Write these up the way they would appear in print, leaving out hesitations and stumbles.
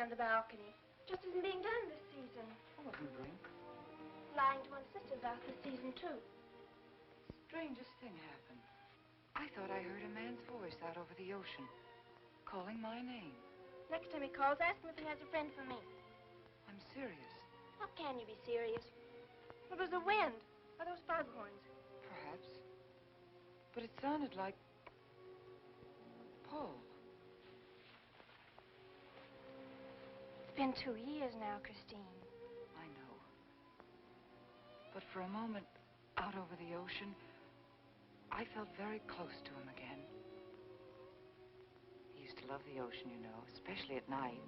on the balcony. Just isn't being done this season. I wasn't drink. Lying to one's sisters out this season, too. Strangest thing happened. I thought I heard a man's voice out over the ocean, calling my name. Next time he calls, ask him if he has a friend for me. I'm serious. How can you be serious? It was the wind, or those foghorns. Perhaps. But it sounded like Paul. It's been 2 years now, Christine. I know. But for a moment, out over the ocean, I felt very close to him again. He used to love the ocean, you know, especially at night.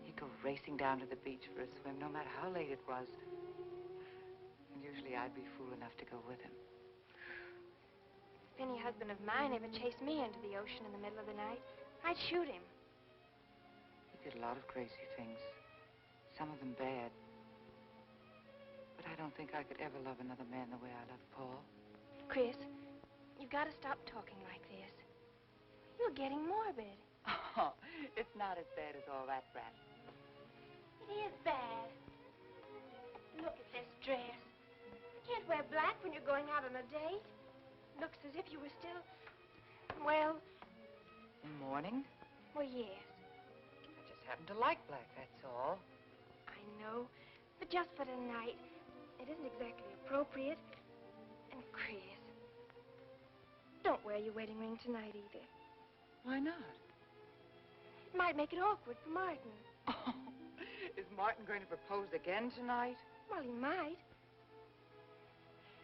He'd go racing down to the beach for a swim, no matter how late it was. And usually I'd be fool enough to go with him. If any husband of mine ever chased me into the ocean in the middle of the night, I'd shoot him. He did a lot of crazy things, some of them bad. But I don't think I could ever love another man the way I love Paul. Chris, you've got to stop talking like this. You're getting morbid. Oh, it's not as bad as all that, Brat. It is bad. Look at this dress. You can't wear black when you're going out on a date. Looks as if you were still, well... In mourning? Well, yes. I just happen to like black, that's all. I know, but just for tonight, it isn't exactly appropriate. And Chris, don't wear your wedding ring tonight either. Why not? It might make it awkward for Martin. Oh, is Martin going to propose again tonight? Well, he might.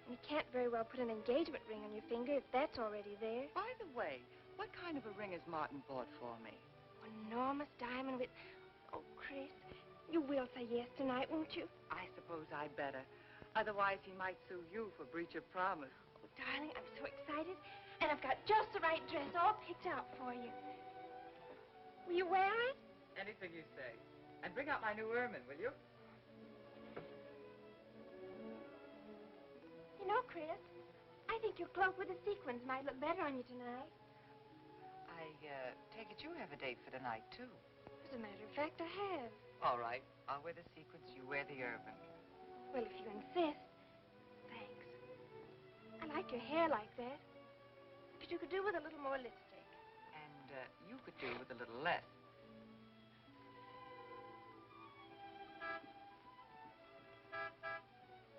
And you can't very well put an engagement ring on your finger if that's already there. By the way, what kind of a ring has Martin bought for me? An enormous diamond with... Oh, Chris, you will say yes tonight, won't you? I suppose I'd better. Otherwise, he might sue you for breach of promise. Oh, darling, I'm so excited. And I've got just the right dress all picked out for you. Will you wear it? Anything you say. And bring out my new ermine, will you? You know, Chris, I think your cloak with the sequins might look better on you tonight. I take it you have a date for tonight, too. As a matter of fact, I have. All right. I'll wear the sequins, you wear the ermine. Well, if you insist. Thanks. I like your hair like that. But you could do with a little more lipstick. And you could do with a little less.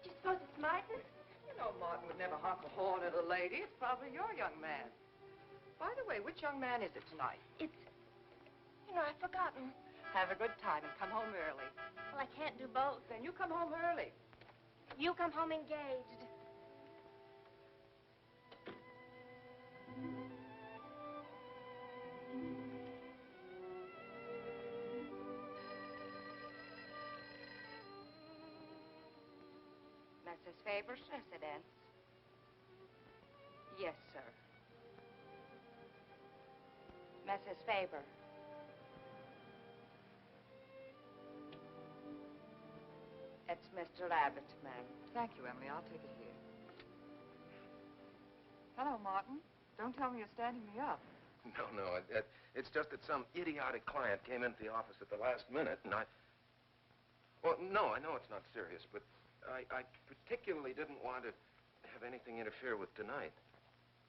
Do you suppose it's Martin? You know Martin would never honk a horn at a lady. It's probably your young man. By the way, which young man is it tonight? It's... You know, I've forgotten. Have a good time and come home early. Well, I can't do both. Then you come home early. You come home engaged. Mrs. Faber's residence. Yes, sir. Mrs. Faber. It's Mr. Abbott, ma'am. Thank you, Emily. I'll take it here. Hello, Martin. Don't tell me you're standing me up. No. It's just that some idiotic client came into the office at the last minute, and I... Well, no, I know it's not serious, but I particularly didn't want to have anything interfere with tonight.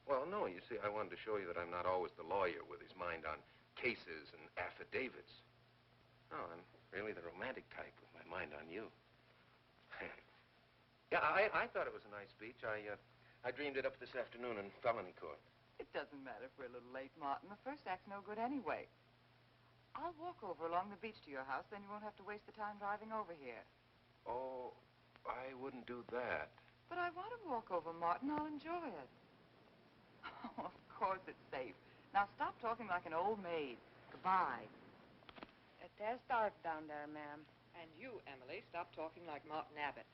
Well, no, you see, I wanted to show you that I'm not always the lawyer with his mind on cases and affidavits. No, I'm really the romantic type with my mind on you. Yeah, I thought it was a nice speech. I dreamed it up this afternoon in felony court. It doesn't matter if we're a little late, Martin. The first act's no good anyway. I'll walk over along the beach to your house, then you won't have to waste the time driving over here. Oh, I wouldn't do that. But I want to walk over, Martin. I'll enjoy it. Oh, of course it's safe. Now stop talking like an old maid. Goodbye. There's dark down there, ma'am. And you, Emily, stop talking like Martin Abbott.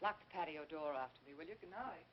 Lock the patio door after me, will you? Good night.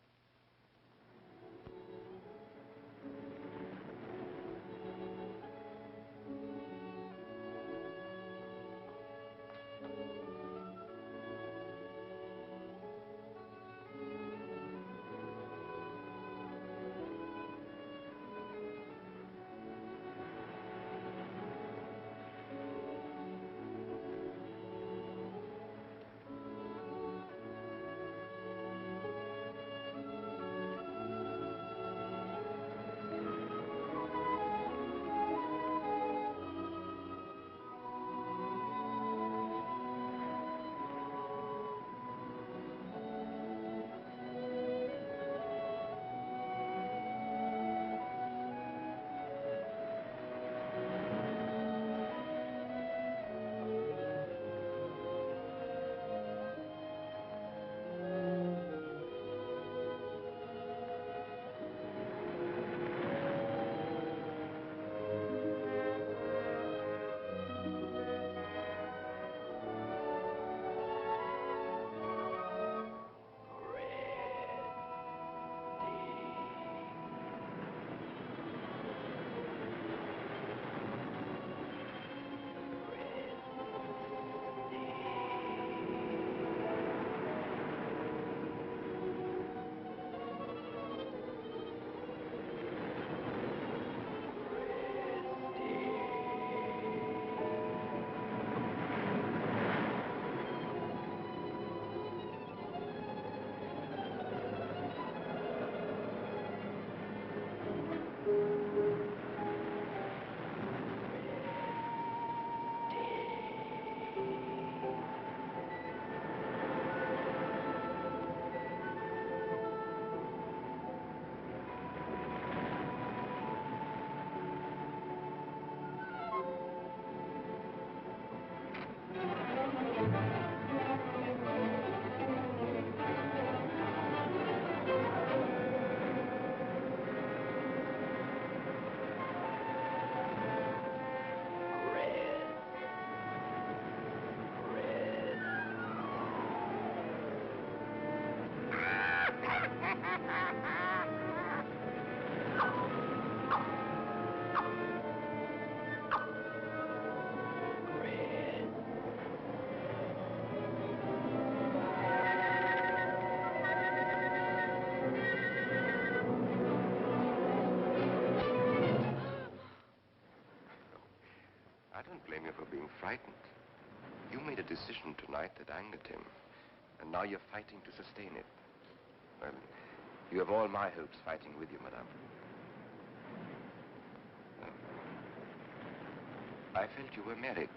blame you for being frightened. You made a decision tonight that angered him, and now you're fighting to sustain it. Well, you have all my hopes fighting with you, madame. I felt you were married.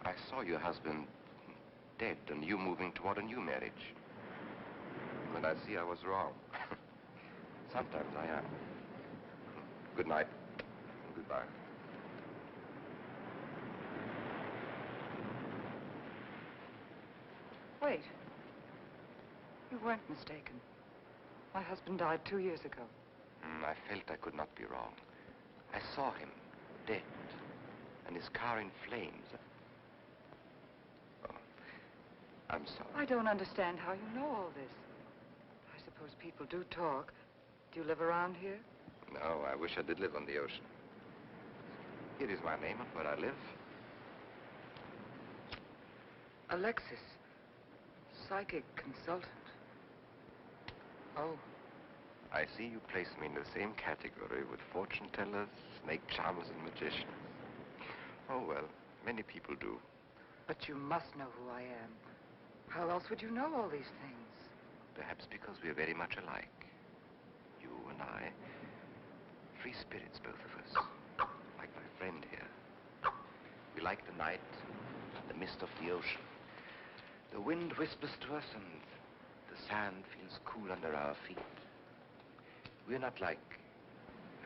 I saw your husband dead and you moving toward a new marriage. And I see I was wrong. Sometimes I am. Good night and goodbye. Wait. You weren't mistaken. My husband died 2 years ago. I felt I could not be wrong. I saw him dead and his car in flames. Oh, I'm sorry. I don't understand how you know all this. I suppose people do talk. Do you live around here? No, I wish I did live on the ocean. Here is my name and where I live. Alexis. Psychic consultant. Oh. I see you place me in the same category with fortune tellers, snake charmers, and magicians. Oh, well, many people do. But you must know who I am. How else would you know all these things? Perhaps because we are very much alike. You and I. Free spirits, both of us. Like my friend here. We like the night, the mist of the ocean. The wind whispers to us and the sand feels cool under our feet. We're not like,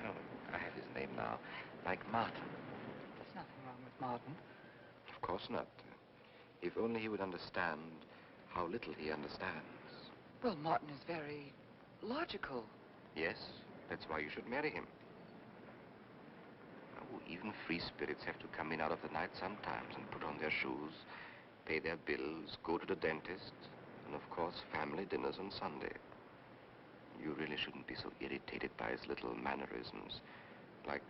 oh, I have his name now, like Martin. There's nothing wrong with Martin. Of course not. If only he would understand how little he understands. Well, Martin is very logical. Yes, that's why you should marry him. Oh, even free spirits have to come in out of the night sometimes and put on their shoes, pay their bills, go to the dentist, and of course, family dinners on Sunday. You really shouldn't be so irritated by his little mannerisms, like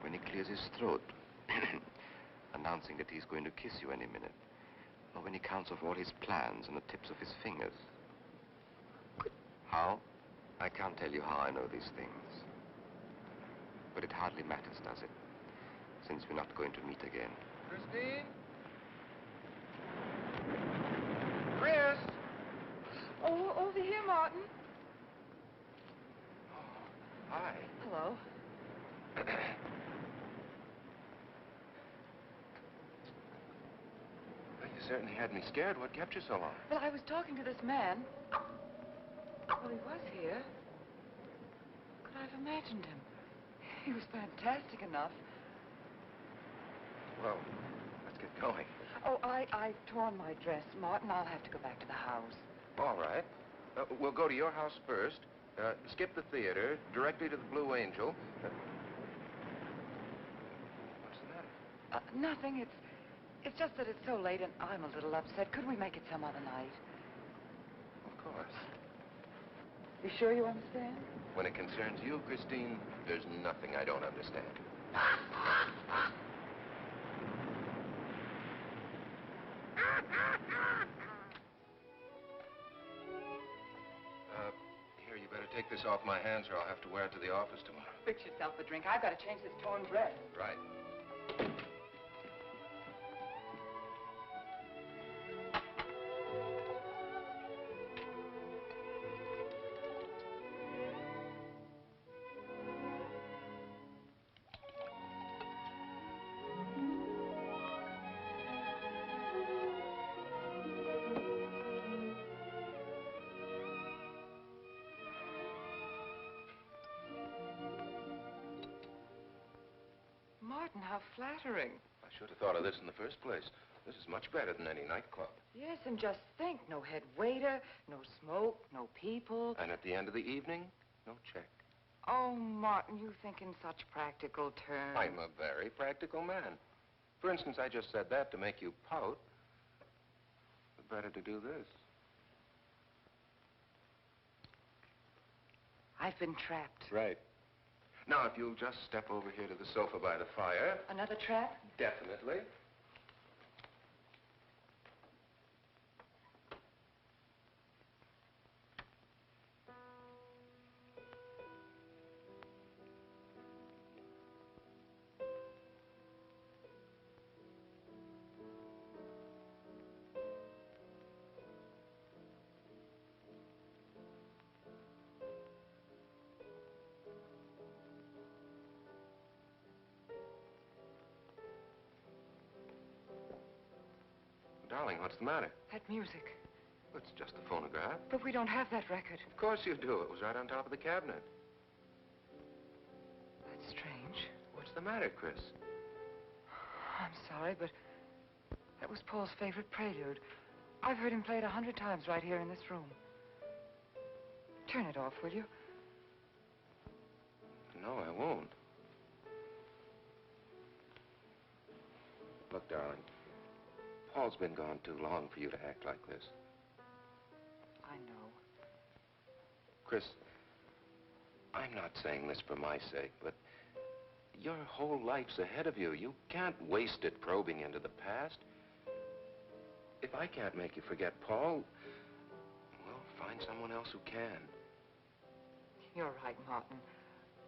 when he clears his throat, announcing that he's going to kiss you any minute, or when he counts off all his plans on the tips of his fingers. How? I can't tell you how I know these things. But it hardly matters, does it? Since we're not going to meet again. Christine? Chris! Oh, over here, Martin. Hi. Hello. Well, you certainly had me scared. What kept you so long? Well, I was talking to this man. Well, he was here. Could I have imagined him? He was fantastic enough. Well, let's get going. Oh, I've torn my dress, Martin. I'll have to go back to the house. All right. We'll go to your house first. Skip the theater, directly to the Blue Angel. What's the matter? Nothing. It's just that it's so late and I'm a little upset. Could we make it some other night? Of course. You sure you understand? When it concerns you, Christine, there's nothing I don't understand. Here, you better take this off my hands or I'll have to wear it to the office tomorrow. Fix yourself a drink. I've got to change this torn dress. Right. Martin, how flattering. I should have thought of this in the first place. This is much better than any nightclub. Yes, and just think, no head waiter, no smoke, no people. And at the end of the evening, no check. Oh, Martin, you think in such practical terms. I'm a very practical man. For instance, I just said that to make you pout. But better to do this. I've been trapped. Right. Now, if you'll just step over here to the sofa by the fire. Another trap? Definitely. darling, what's the matter? That music. It's just a phonograph. But we don't have that record. Of course you do. It was right on top of the cabinet. That's strange. What's the matter, Chris? I'm sorry, but that was Paul's favorite prelude. I've heard him play it 100 times right here in this room. Turn it off, will you? No, I won't. Look, darling, Paul's been gone too long for you to act like this. I know. Chris, I'm not saying this for my sake, but your whole life's ahead of you. You can't waste it probing into the past. If I can't make you forget Paul, well, find someone else who can. You're right, Martin.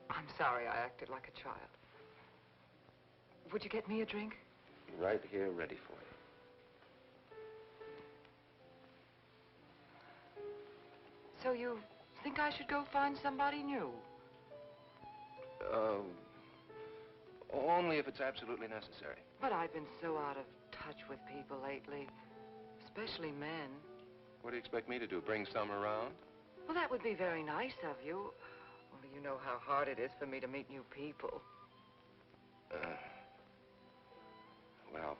I'm sorry I acted like a child. Would you get me a drink? Right here, ready for you. So you think I should go find somebody new? Only if it's absolutely necessary. But I've been so out of touch with people lately, especially men. What do you expect me to do, bring some around? Well, that would be very nice of you. Only you know how hard it is for me to meet new people. Well,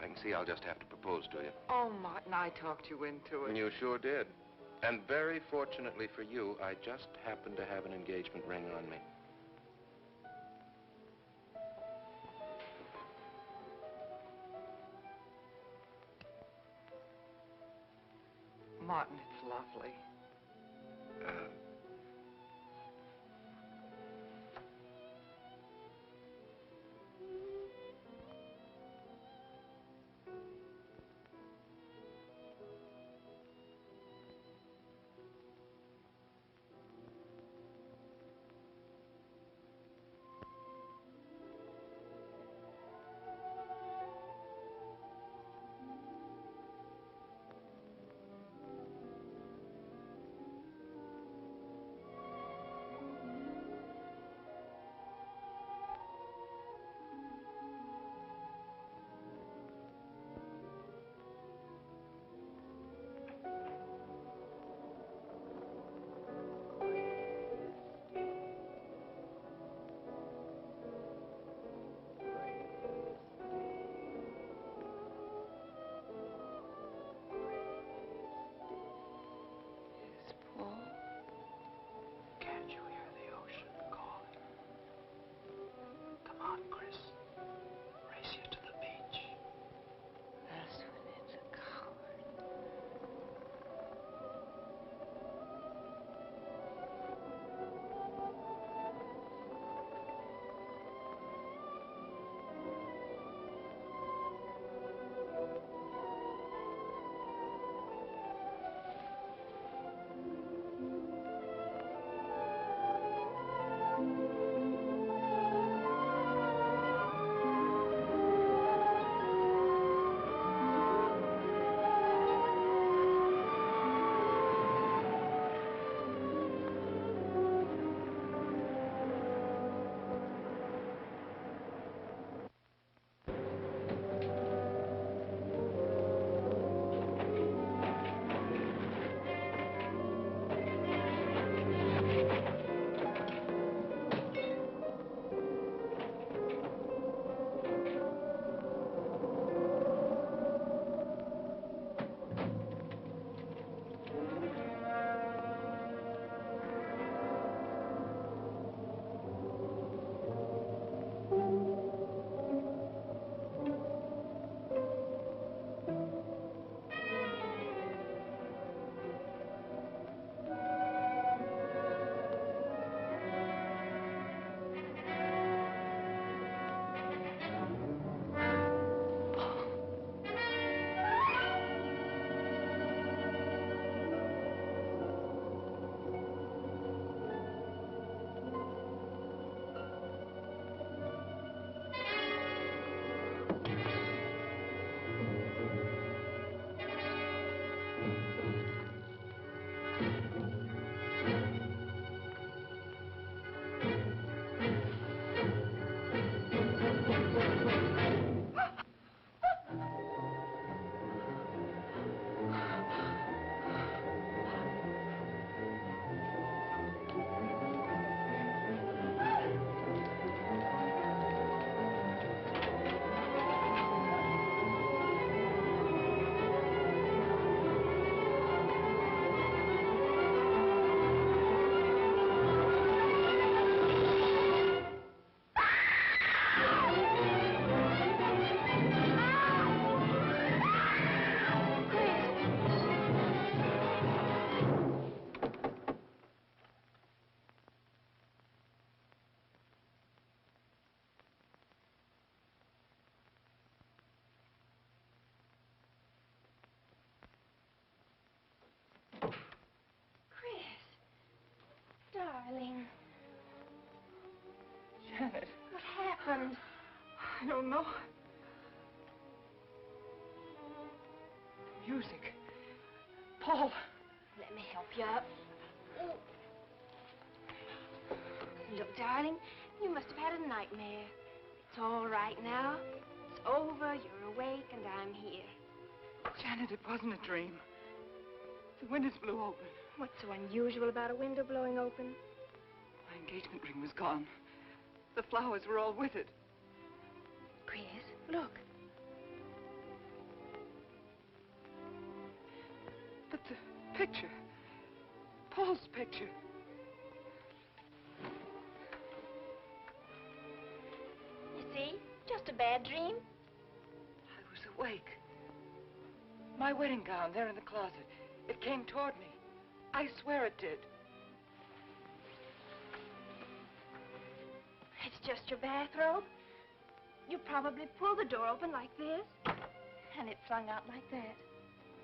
I can see I'll just have to propose to you. Oh, Martin, I talked you into it. You sure did. And very fortunately for you, I just happened to have an engagement ring on me. Martin, it's lovely. Darling, Janet, what happened? I don't know. The music. Paul. Let me help you up. Oh. Look, darling, you must have had a nightmare. It's all right now. It's over, you're awake, and I'm here. Janet, it wasn't a dream. The windows blew open. What's so unusual about a window blowing open? My engagement ring was gone. The flowers were all with it. Chris, look. But the picture. Paul's picture. You see? Just a bad dream. I was awake. My wedding gown there in the closet. It came toward me. I swear it did. It's just your bathrobe. You probably pulled the door open like this, and it flung out like that.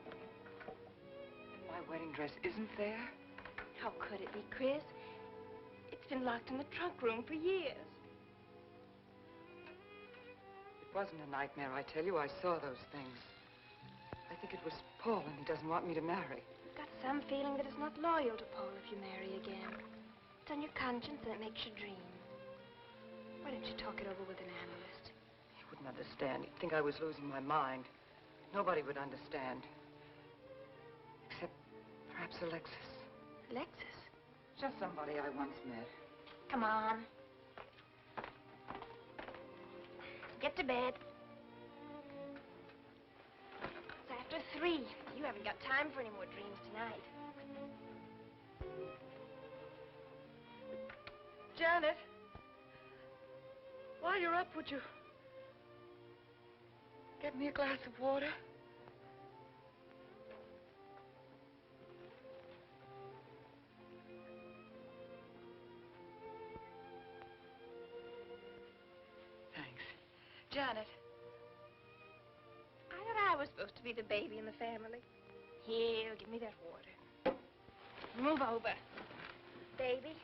And my wedding dress isn't there? How could it be, Chris? It's been locked in the trunk room for years. It wasn't a nightmare, I tell you. I saw those things. I think it was Paul, and he doesn't want me to marry. I've got some feeling that it's not loyal to Paul if you marry again. It's on your conscience, and it makes you dream. Why don't you talk it over with an analyst? He wouldn't understand. He'd think I was losing my mind. Nobody would understand. Except perhaps Alexis. Alexis? Just somebody I once met. Come on. Get to bed. It's after 3. You haven't got time for any more dreams tonight. Janet, while you're up, would you get me a glass of water? Thanks. Janet. I thought I was supposed to be the baby in the family. Here, give me that water. Move over. Baby.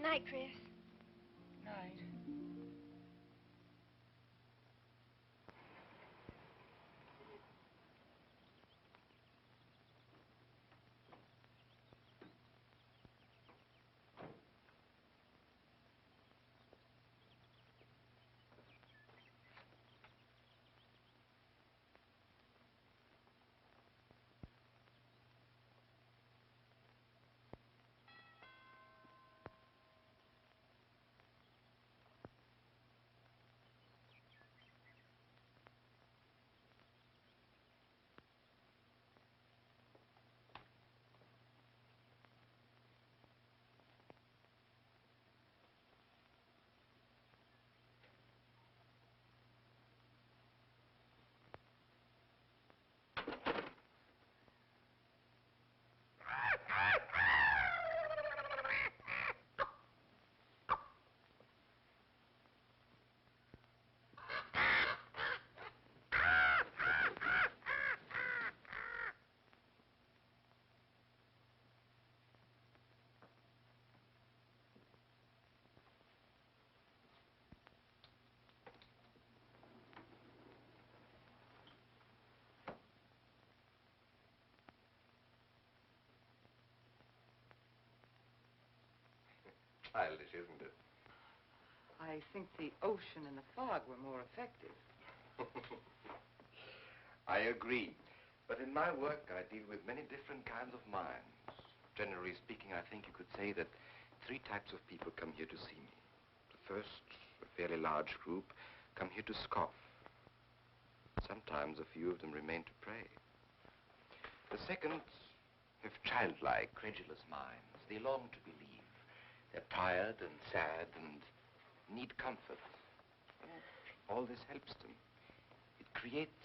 Night, Chris. Night. Childish, isn't it? I think the ocean and the fog were more effective. I agree. But in my work, I deal with many different kinds of minds. Generally speaking, I think you could say that 3 types of people come here to see me. The first, a fairly large group, come here to scoff. Sometimes a few of them remain to pray. The second have childlike, credulous minds. They long to believe. They're tired and sad and need comfort. All this helps them. It creates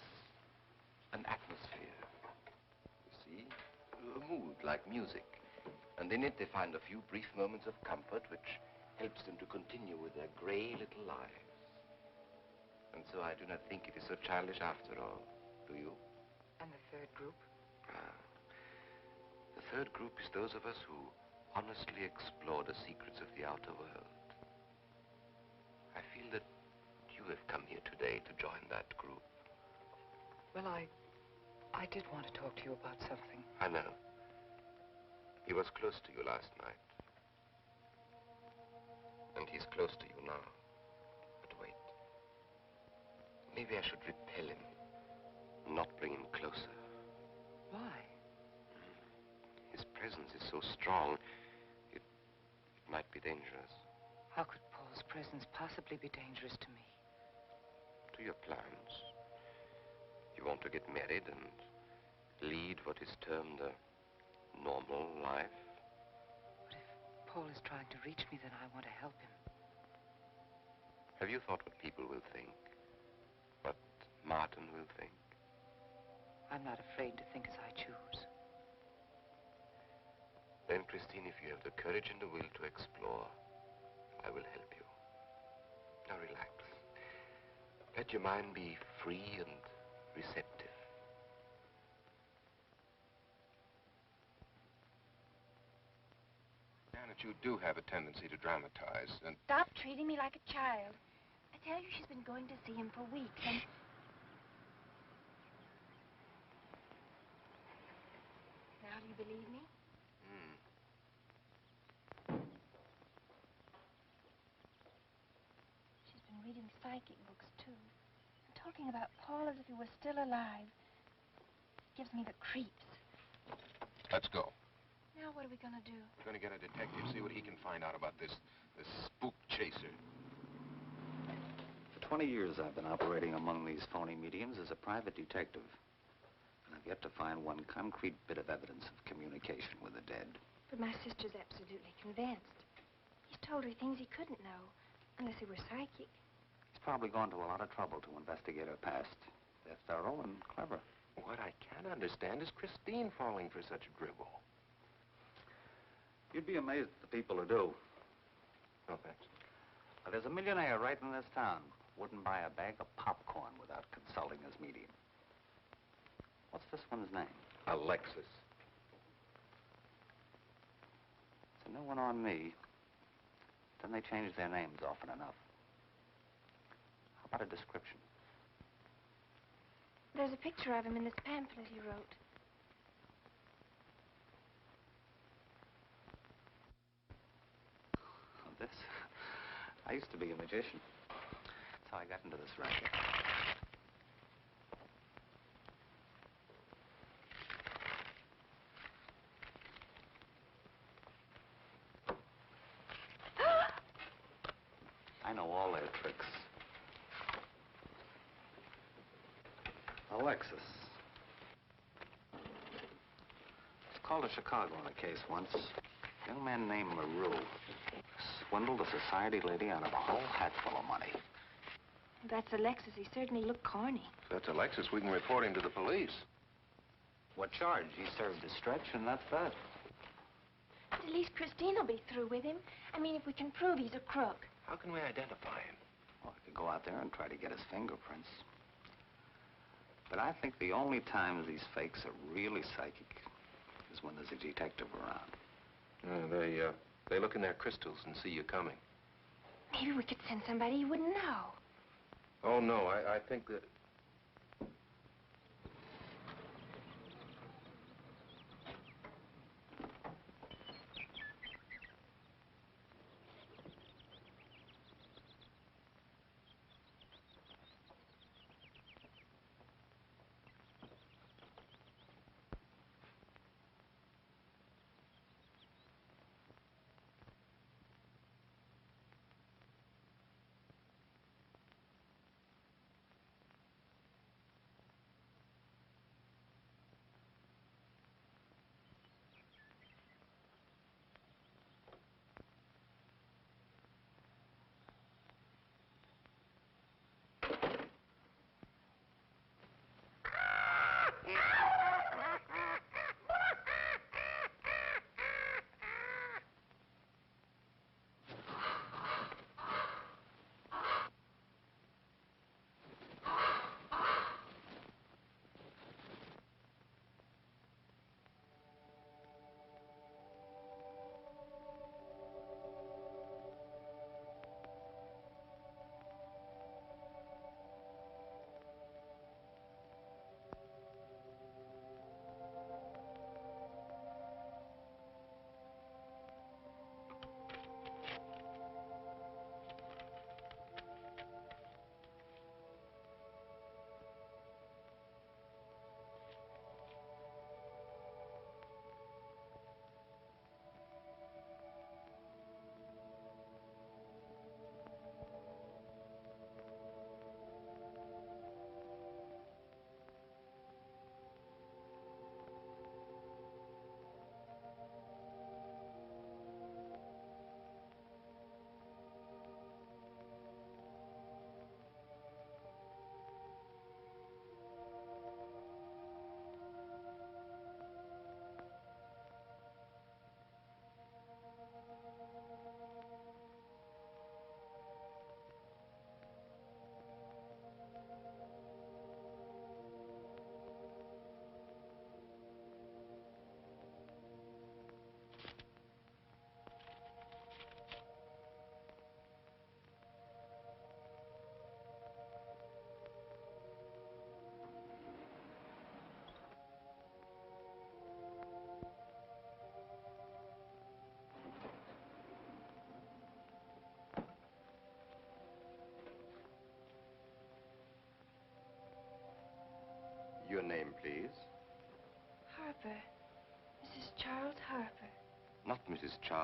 an atmosphere. You see? A mood like music. And in it they find a few brief moments of comfort which helps them to continue with their gray little lives. And so I do not think it is so childish after all. Do you? And the third group? The third group is those of us who honestly explore the secrets of the outer world. I feel that you have come here today to join that group. Well, I did want to talk to you about something. I know. He was close to you last night. And he's close to you now. But wait. Maybe I should repel him, not bring him closer. Why? His presence is so strong, it might be dangerous. How could Paul's presence possibly be dangerous to me? To your plans. You want to get married and lead what is termed a normal life. But if Paul is trying to reach me, then I want to help him. Have you thought what people will think? What Martin will think? I'm not afraid to think as I choose. Then, Christine, if you have the courage and the will to explore, I will help you. Now relax. Let your mind be free and receptive. Janet, you do have a tendency to dramatize, and... Stop treating me like a child. I tell you, she's been going to see him for weeks, and... Now do you believe me? She's been reading psychic books, too. And talking about Paul as if he were still alive. Gives me the creeps. Let's go. Now what are we going to do? We're going to get a detective, see what he can find out about this spook chaser. For 20 years, I've been operating among these phony mediums as a private detective. And I've yet to find one concrete bit of evidence of communication with the dead. But my sister's absolutely convinced. He's told her things he couldn't know, unless he were psychic. He's probably gone to a lot of trouble to investigate her past. They're thorough and clever. What I can't understand is Christine falling for such a dribble. You'd be amazed at the people who do. No, thanks. Now, there's a millionaire right in this town. Wouldn't buy a bag of popcorn without consulting his medium. What's this one's name? Alexis. It's a new one on me. Then they change their names often enough. How about a description? There's a picture of him in this pamphlet he wrote. This? I used to be a magician. That's how I got into this racket. I know all their tricks. Alexis. It's called a Chicago on a case once. A young man named LaRue swindled a society lady out of a whole hatful of money. That's Alexis. He certainly looked corny. If that's Alexis, we can report him to the police. What charge? He served his stretch, and that's that. But at least Christine will be through with him. I mean, if we can prove he's a crook. How can we identify him? Well, I could go out there and try to get his fingerprints. But I think the only times these fakes are really psychic is when there's a detective around. They look in their crystals and see you coming. Maybe we could send somebody you wouldn't know. Oh, no, I think that...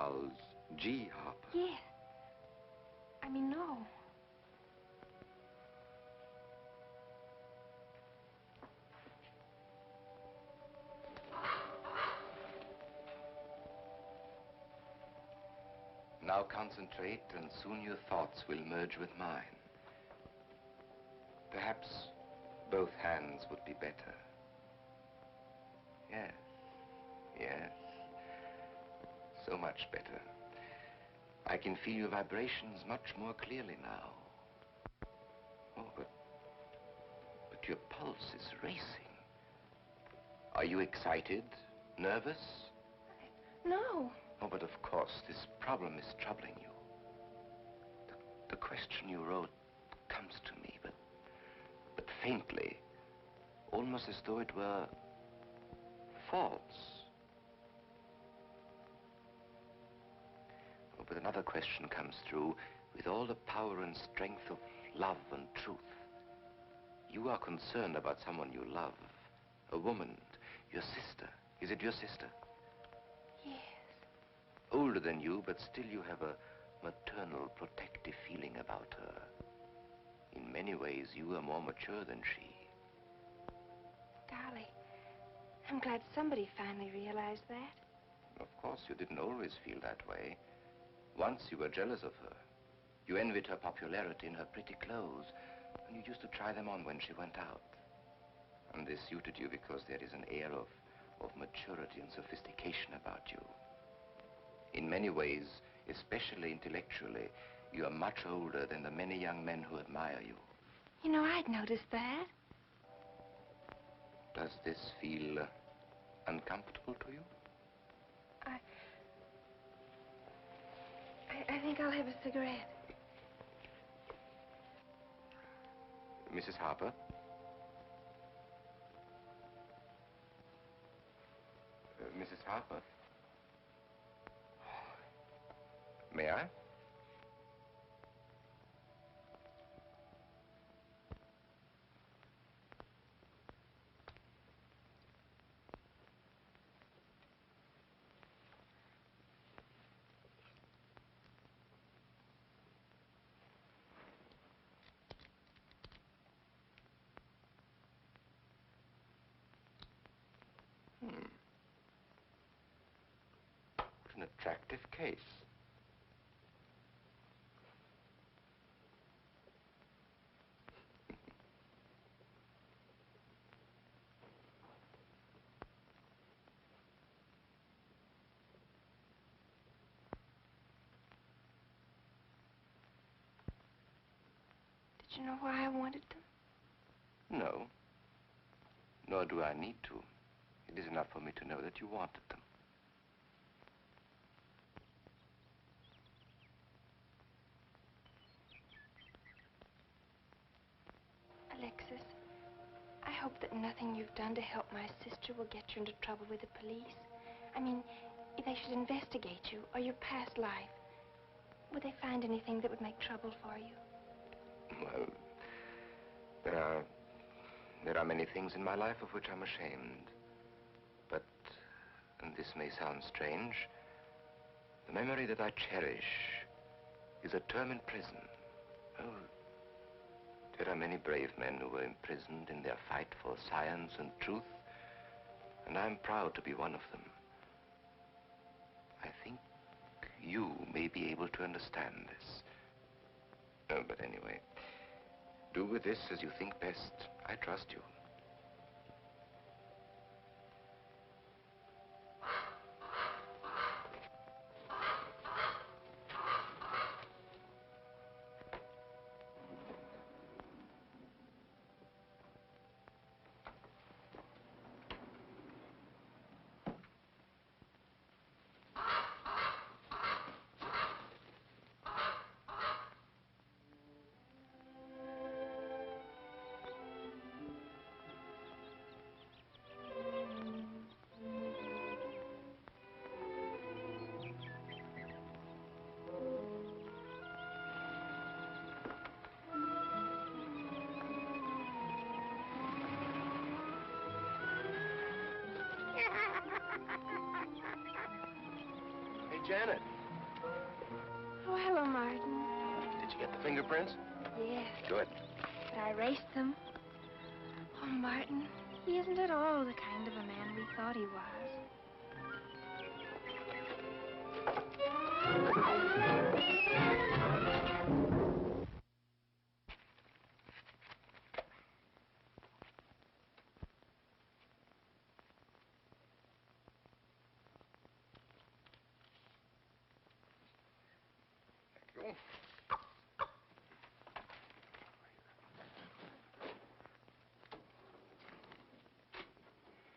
Charles G. Harper. Yes. I mean, no. Now concentrate, and soon your thoughts will merge with mine. Perhaps both hands would be better. Yes, yes. So much better. I can feel your vibrations much more clearly now. Oh, but your pulse is racing. Are you excited? Nervous? No. Oh, but of course, this problem is troubling you. The question you wrote comes to me, but faintly, almost as though it were false. Oh, but another question comes through with all the power and strength of love and truth. You are concerned about someone you love, a woman, your sister. Is it your sister? Yes. Older than you, but still you have a maternal, protective feeling about her. In many ways, you are more mature than she. Golly, I'm glad somebody finally realized that. Of course, you didn't always feel that way. Once you were jealous of her. You envied her popularity in her pretty clothes, and you used to try them on when she went out. And this suited you because there is an air of maturity and sophistication about you. In many ways, especially intellectually, you are much older than the many young men who admire you. You know, I'd noticed that. Does this feel uncomfortable to you? I think I'll have a cigarette. Mrs. Harper? Mrs. Harper? May I? What an attractive case. Did you know why I wanted them? No. Nor do I need to. It is enough for me to know that you wanted them. Alexis, I hope that nothing you've done to help my sister will get you into trouble with the police. I mean, if they should investigate you or your past life, would they find anything that would make trouble for you? Well, there are many things in my life of which I'm ashamed. But, and this may sound strange, the memory that I cherish is a term in prison. Oh, there are many brave men who were imprisoned in their fight for science and truth, and I'm proud to be one of them. I think you may be able to understand this. Oh, but anyway, do with this as you think best. I trust you. Hey, Janet. Oh, hello, Martin. Did you get the fingerprints? Yes, Good. but I erased them. Oh, Martin, he isn't at all the kind of a man we thought he was. Thank you.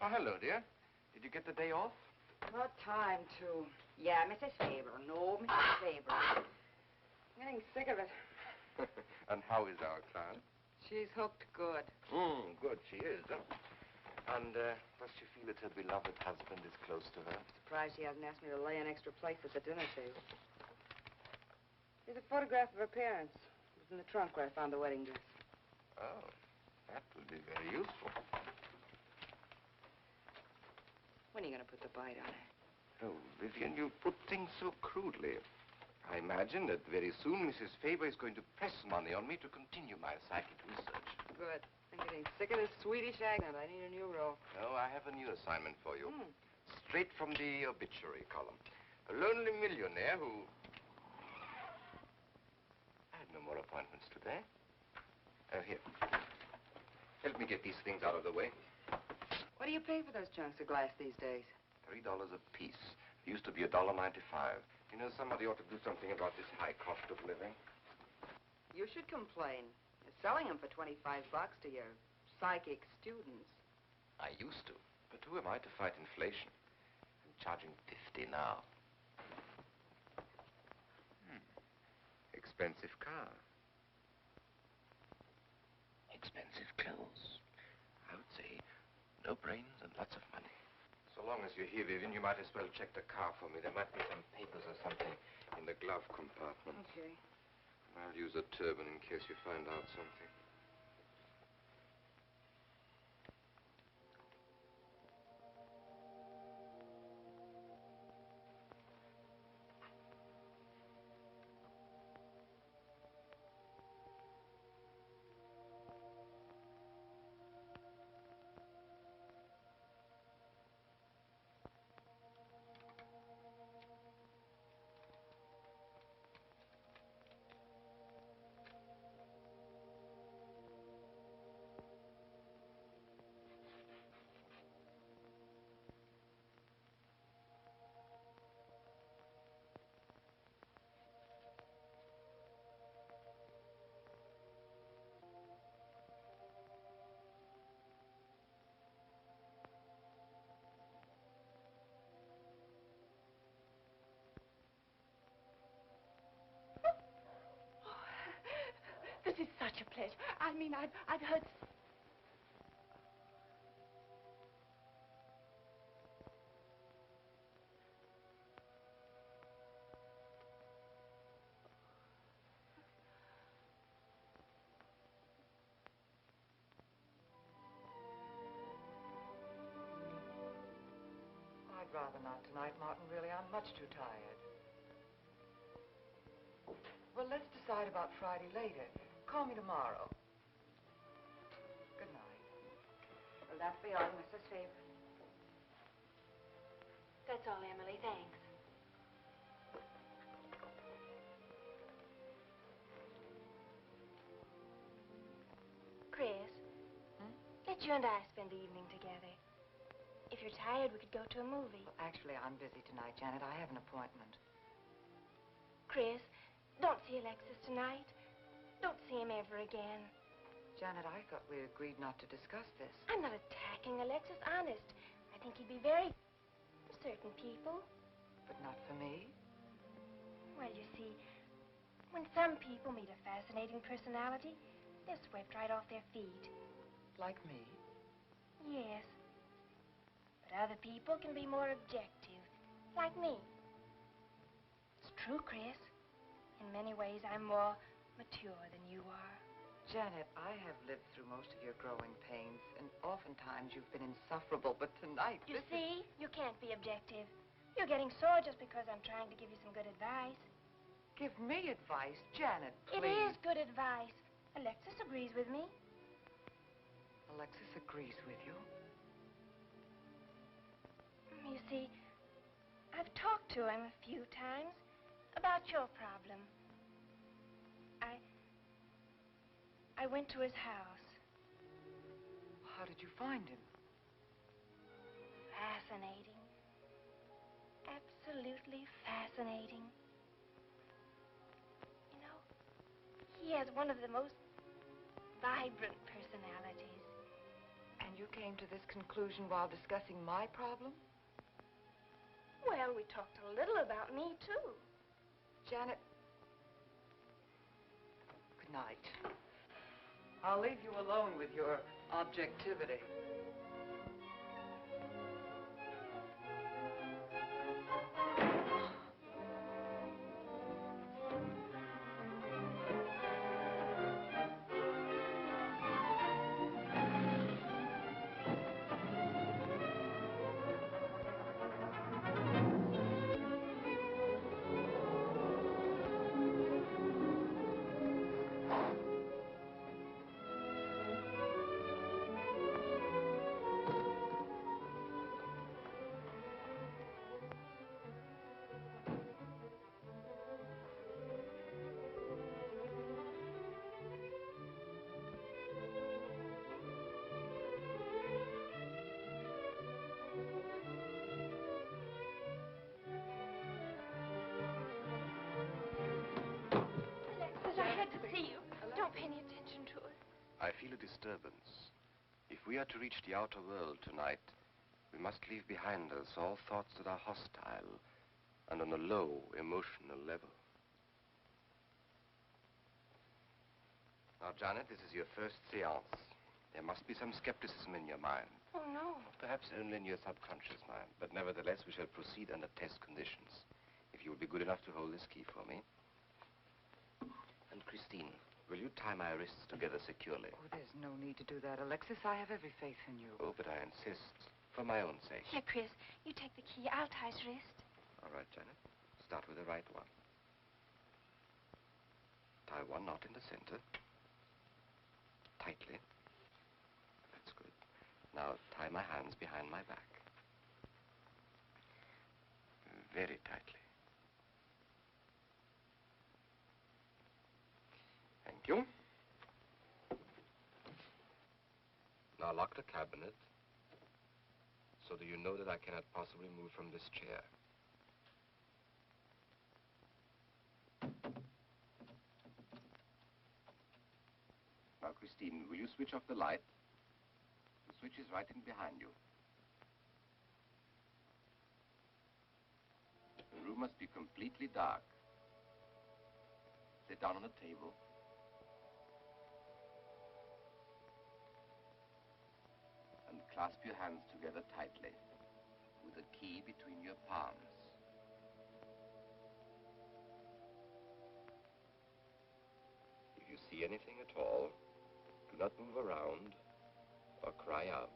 Oh, hello, dear. Did you get the day off? What time to? Yeah, Mrs. Faber. No, Mrs. Faber. I'm getting sick of it. And how is our client? She's hooked good. Good, she is. Huh? And does she feel that her beloved husband is close to her? Surprised she hasn't asked me to lay an extra place at the dinner table. Here's a photograph of her parents. It was in the trunk where I found the wedding dress. Oh, that would be very useful. When are you going to put the bite on her? Oh, Vivian, you put things so crudely. I imagine that very soon Mrs. Faber is going to press money on me to continue my psychic research. Good. I'm getting sick of this Swedish accent. I need a new role. No, I have a new assignment for you. Straight from the obituary column. A lonely millionaire who... I had no more appointments today. Here. Help me get these things out of the way. What do you pay for those chunks of glass these days? $3 a piece. It used to be $1.95. You know, somebody ought to do something about this high cost of living. You should complain. You're selling them for $25 to your psychic students. I used to. But who am I to fight inflation? I'm charging $50 now. Expensive car. Expensive clothes. I would say no brains and lots of money. So long as you're here, Vivian, you might as well check the car for me. There might be some papers or something in the glove compartment. Okay. I'll use a turban in case you find out something. This is such a pleasure. I mean, I've heard... I'd rather not tonight, Martin, really. I'm much too tired. Well, let's decide about Friday later. Call me tomorrow. Good night. Well, that's beyond Mrs. Faber. That's all, Emily. Thanks. Chris, let you and I spend the evening together. If you're tired, we could go to a movie. Well, actually, I'm busy tonight, Janet. I have an appointment. Chris, don't see Alexis tonight. Don't see him ever again. Janet, I thought we agreed not to discuss this. I'm not attacking Alexis, honest. I think he'd be very... for certain people. But not for me? Well, you see, when some people meet a fascinating personality, they're swept right off their feet. Like me? Yes. But other people can be more objective, like me. It's true, Chris. In many ways, I'm more mature than you are. Janet, I have lived through most of your growing pains, and oftentimes you've been insufferable, but tonight... You see, you can't be objective. You're getting sore just because I'm trying to give you some good advice. give me advice. Janet, please. It is good advice. Alexis agrees with me. Alexis agrees with you. You see, I've talked to him a few times about your problem. I went to his house. How did you find him? Fascinating. Absolutely fascinating. You know, he has one of the most vibrant personalities. And you came to this conclusion while discussing my problem? Well, we talked a little about me, too. Janet, good night. I'll leave you alone with your objectivity. Alexis, I had to see you. Don't pay any attention to us. I feel a disturbance. If we are to reach the outer world tonight, we must leave behind us all thoughts that are hostile and on a low emotional level. Now, Janet, this is your first seance. There must be some skepticism in your mind. Oh, no. Perhaps only in your subconscious mind, but nevertheless we shall proceed under test conditions. If you will be good enough to hold this key for me. And Christine, will you tie my wrists together securely? Oh, there's no need to do that, Alexis. I have every faith in you. Oh, but I insist, for my own sake. Here, Chris, you take the key. I'll tie his wrist. All right, Janet. Start with the right one. Tie one knot in the center. Tightly. That's good. Now tie my hands behind my back. Very tightly. Thank you. Now lock the cabinet so that you know that I cannot possibly move from this chair. Now, Christine, will you switch off the light? The switch is right in behind you. The room must be completely dark. Sit down on a table. And clasp your hands together tightly, with the key between your palms. If you see anything at all, do not move around or cry out.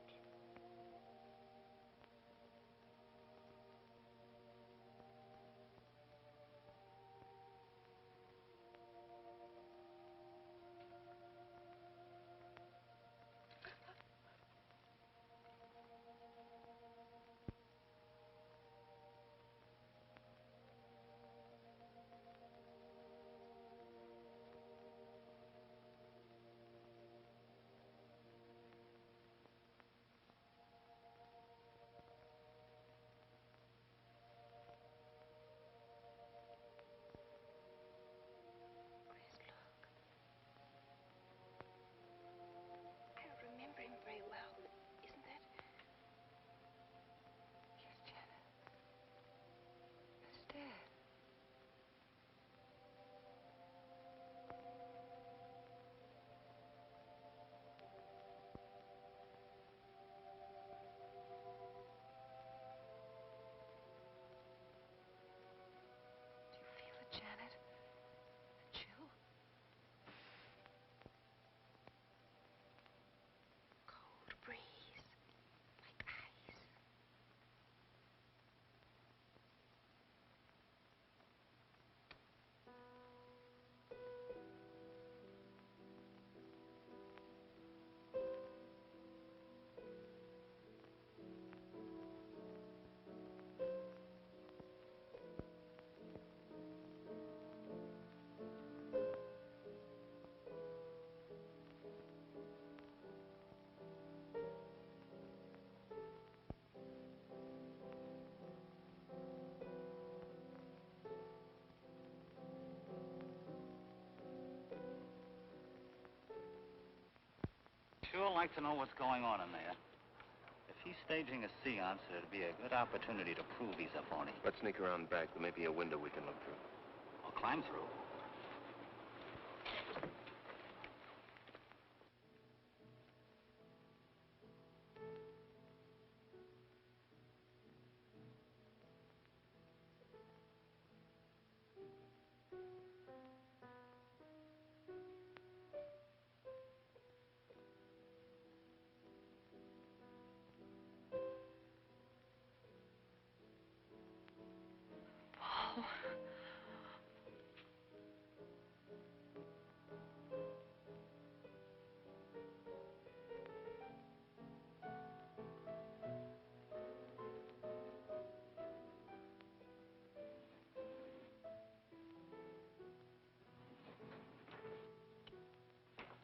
all like to know what's going on in there. If he's staging a seance, it'd be a good opportunity to prove he's a phony. Let's sneak around back. There may be a window we can look through. Or climb through.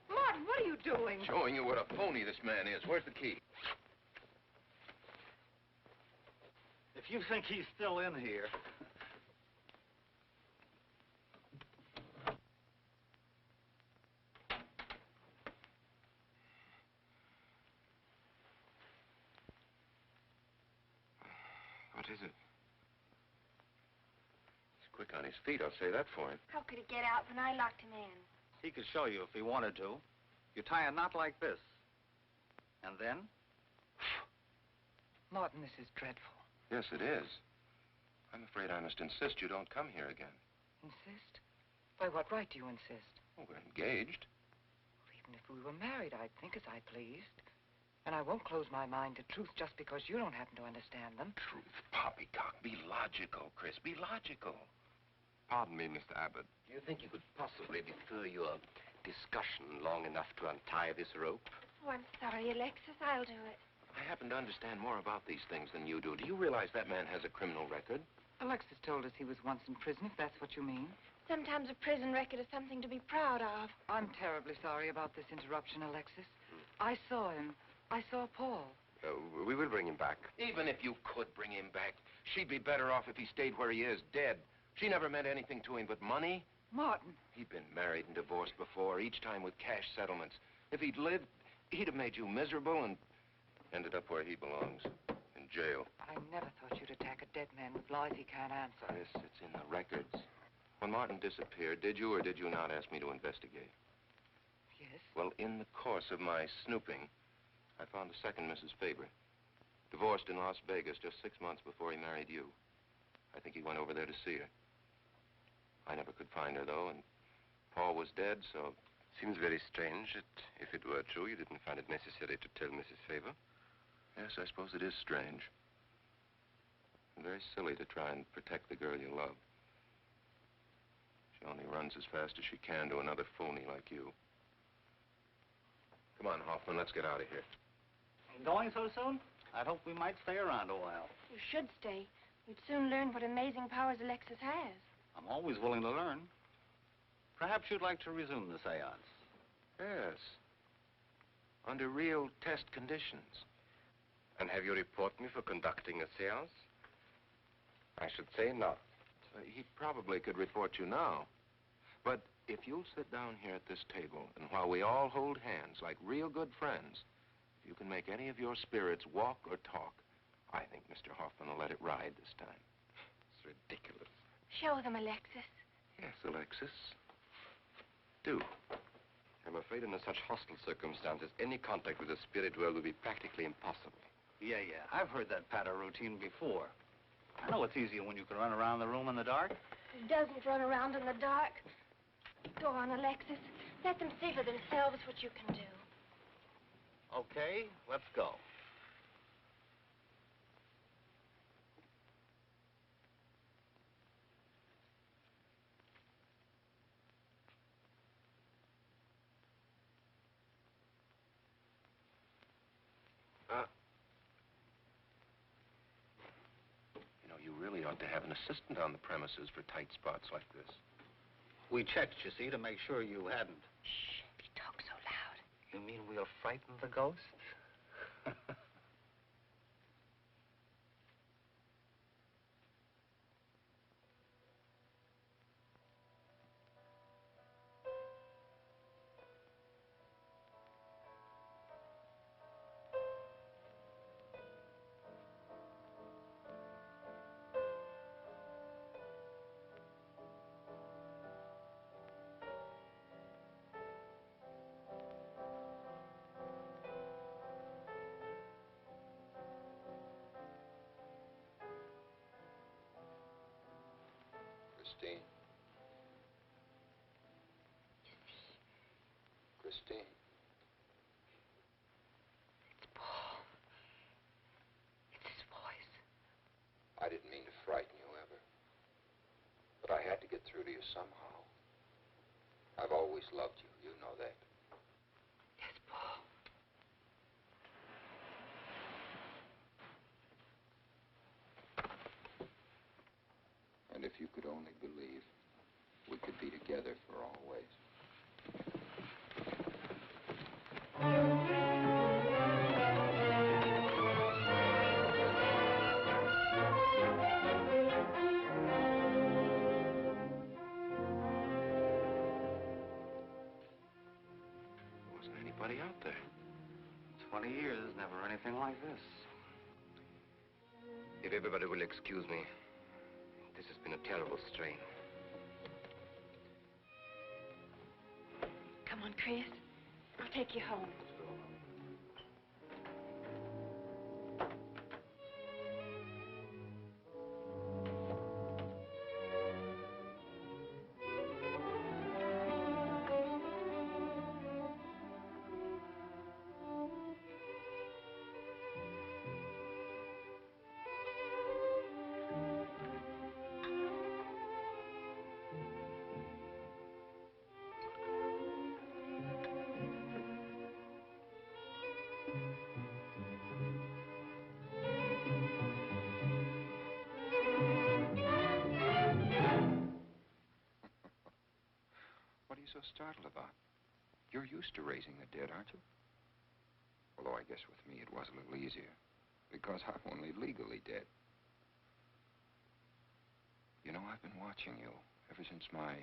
Martin, what are you doing? Showing you what a phony this man is. Where's the key? If you think he's still in here... What is it? He's quick on his feet, I'll say that for him. How could he get out when I locked him in? He could show you if he wanted to. You tie a knot like this. And then? Martin, this is dreadful. Yes, it is. I'm afraid I must insist you don't come here again. Insist? By what right do you insist? Oh, we're engaged. Well, even if we were married, I'd think as I pleased. And I won't close my mind to truth just because you don't happen to understand them. Truth, poppycock. Be logical, Chris. Be logical. Pardon me, Mr. Abbott. Do you think you could possibly defer your discussion long enough to untie this rope? Oh, I'm sorry, Alexis. I'll do it. I happen to understand more about these things than you do. Do you realize that man has a criminal record? Alexis told us he was once in prison, if that's what you mean. Sometimes a prison record is something to be proud of. I'm terribly sorry about this interruption, Alexis. I saw him. I saw Paul. We will bring him back. Even if you could bring him back, she'd be better off if he stayed where he is, dead. She never meant anything to him but money. Martin. He'd been married and divorced before, each time with cash settlements. If he'd lived, he'd have made you miserable and ended up where he belongs, in jail. I never thought you'd attack a dead man with lies he can't answer. Yes, it's in the records. When Martin disappeared, did you or did you not ask me to investigate? Yes? Well, in the course of my snooping, I found a second Mrs. Faber, divorced in Las Vegas just 6 months before he married you. I think he went over there to see her. I never could find her, though, and Paul was dead, so... Seems very strange that if it were true, you didn't find it necessary to tell Mrs. Faber. Yes, I suppose it is strange. And very silly to try and protect the girl you love. She only runs as fast as she can to another phony like you. Come on, Hoffman, let's get out of here. Going so soon? I'd hope we might stay around a while. You should stay. You'd soon learn what amazing powers Alexis has. I'm always willing to learn. Perhaps you'd like to resume the seance. Yes. Under real test conditions. And have you report me for conducting a seance? I should say not. He probably could report you now. But if you'll sit down here at this table, and while we all hold hands like real good friends, if you can make any of your spirits walk or talk, I think Mr. Hoffman will let it ride this time. It's ridiculous. Show them, Alexis. Yes, Alexis. Do. I'm afraid under such hostile circumstances, any contact with the spirit world will be practically impossible. Yeah. I've heard that patter routine before. I know it's easier when you can run around the room in the dark. He doesn't run around in the dark. Go on, Alexis. Let them see for themselves what you can do. Okay, let's go. You really ought to have an assistant on the premises for tight spots like this. We checked, you see, to make sure you hadn't. Shh, he talks so loud. You mean we'll frighten the ghosts? Christine. It's Paul. It's his voice. I didn't mean to frighten you ever. But I had to get through to you somehow. I've always loved you. You know that. Yes, Paul. And if you could only believe, we could be together for always. Wasn't anybody out there. 20 years, never anything like this. If everybody will excuse me, this has been a terrible strain. Come on, Chris. I'll take you home. What are you so startled about? You're used to raising the dead, aren't you? Although I guess with me it was a little easier, because I'm only legally dead. You know, I've been watching you ever since my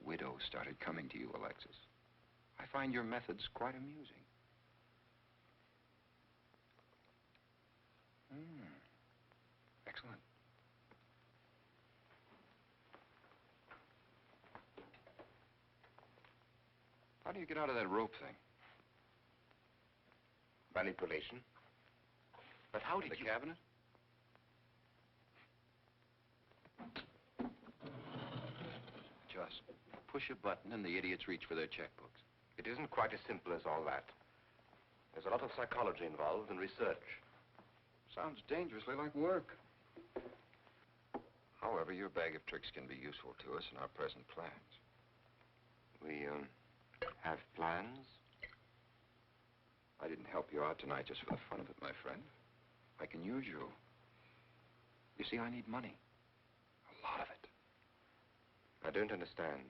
widow started coming to you, Alexis. I find your methods quite amusing. Excellent. How do you get out of that rope thing? Manipulation. But how did The you... cabinet? Just push a button and the idiots reach for their checkbooks. It isn't quite as simple as all that. There's a lot of psychology involved and research. Sounds dangerously like work. However, your bag of tricks can be useful to us in our present plans. We, have plans? I didn't help you out tonight just for the fun of it, my friend. I can use you. You see, I need money. A lot of it. I don't understand.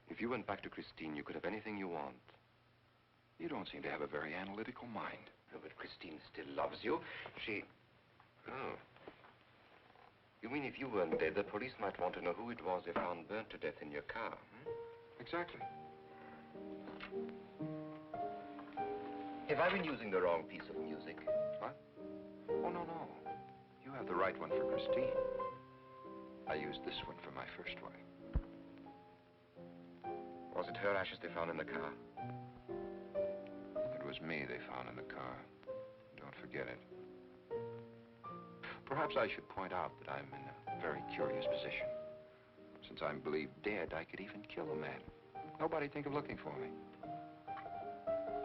If you went back to Christine, you could have anything you want. You don't seem to have a very analytical mind. No, but Christine still loves you. She... Oh. You mean if you weren't dead, the police might want to know who it was they found burnt to death in your car, hmm? Exactly. Have I been using the wrong piece of music? What? Oh, no, no. You have the right one for Christine. I used this one for my first wife. Was it her ashes they found in the car? It was me they found in the car. Don't forget it. Perhaps I should point out that I'm in a very curious position. Since I'm believed dead, I could even kill a man. Nobody'd think of looking for me.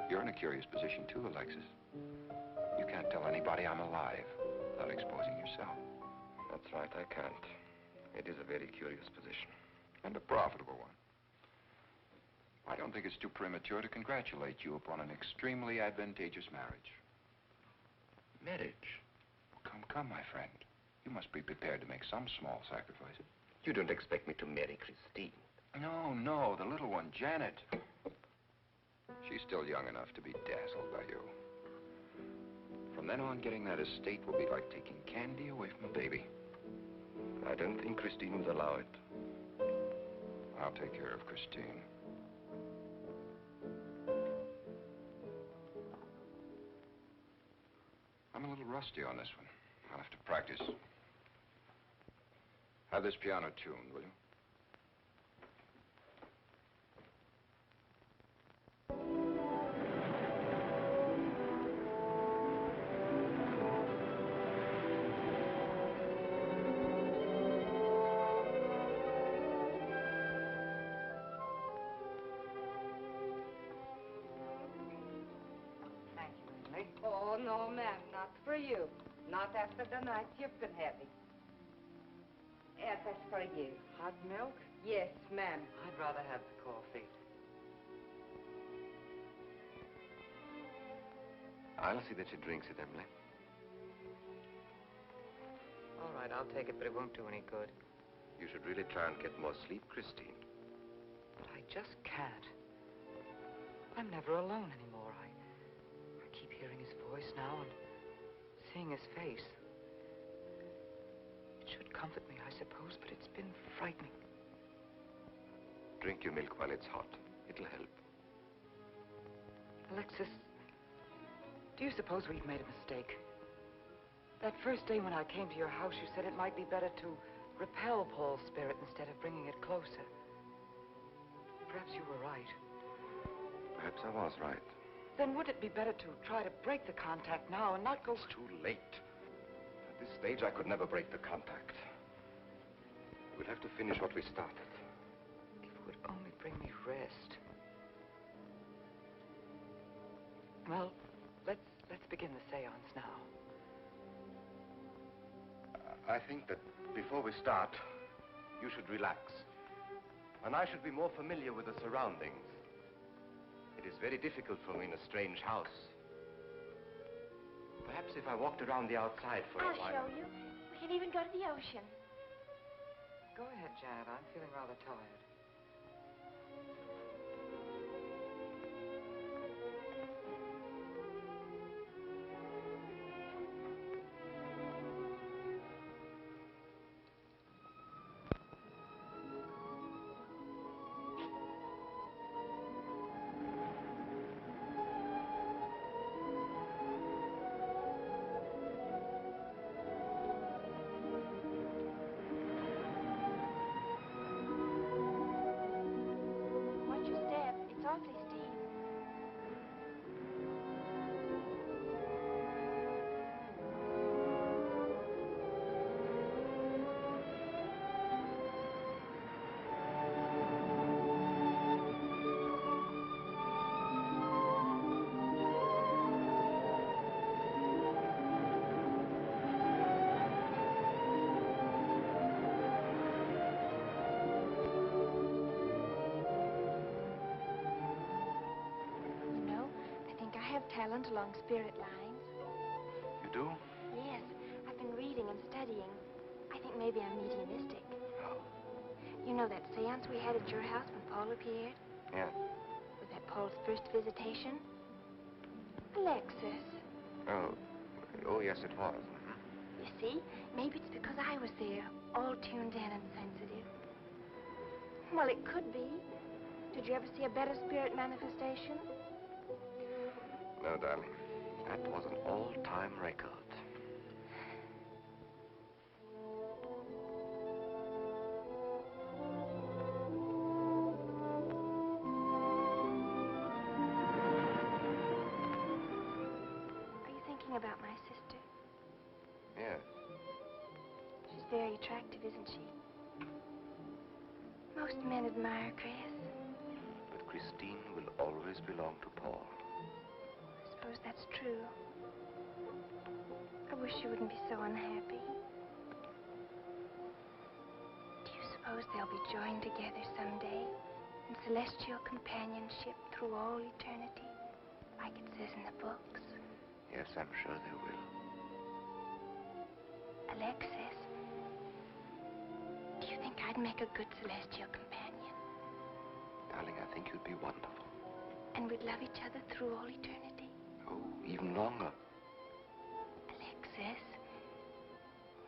You're in a curious position too, Alexis. You can't tell anybody I'm alive without exposing yourself. That's right, I can't. It is a very curious position. And a profitable one. I don't think it's too premature to congratulate you upon an extremely advantageous marriage. Marriage? Come, come, my friend. You must be prepared to make some small sacrifices. You don't expect me to marry Christine. No, no, the little one, Janet. She's still young enough to be dazzled by you. From then on, getting that estate will be like taking candy away from a baby. I don't think Christine would allow it. I'll take care of Christine. I'm a little rusty on this one. I'll have to practice. Have this piano tuned, will you? no, ma'am. Not for you. Not after the night you've been having. Yes, that's for you. Hot milk? Yes, ma'am. I'd rather have the coffee. I'll see that she drinks it, Emily. All right, I'll take it, but it won't do any good. You should really try and get more sleep, Christine. But I just can't. I'm never alone anymore. I keep hearing his voice now and seeing his face. It should comfort me, I suppose, but it's been frightening. Drink your milk while it's hot. It'll help. Alexis, do you suppose we've made a mistake? That first day when I came to your house, you said it might be better to repel Paul's spirit instead of bringing it closer. Perhaps you were right. Perhaps I was right. Then would it be better to try to break the contact now and not go... It's too late. At this stage, I could never break the contact. We'll have to finish what we started. If it would only bring me rest. Well, let's begin the seance now. I think that before we start, you should relax. And I should be more familiar with the surroundings. It is very difficult for me in a strange house. Perhaps if I walked around the outside for a while... I'll show you. We can even go to the ocean. Go ahead, Janet. I'm feeling rather tired. Watch your step. It's awfully steep. You know, I think I have talent along spirit lines. You do? Yes, I've been reading and studying. I think maybe I'm mediumistic. Oh. You know that seance we had at your house when Paul appeared? Yeah. Was that Paul's first visitation? Alexis. Oh, yes, it was. Mhm. You see, maybe it's because I was there, all tuned in and sensitive. Well, it could be. Did you ever see a better spirit manifestation? No, darling. That was an all-time record. Are you thinking about my sister? Yes. She's very attractive, isn't she? Most men admire Chris. But Christine will always belong to Paul. I suppose that's true. I wish she wouldn't be so unhappy. Do you suppose they'll be joined together someday in celestial companionship through all eternity, like it says in the books? Yes, I'm sure they will. Alexis, do you think I'd make a good celestial companion? Darling, I think you'd be wonderful. And we'd love each other through all eternity? Oh, even longer. Alexis,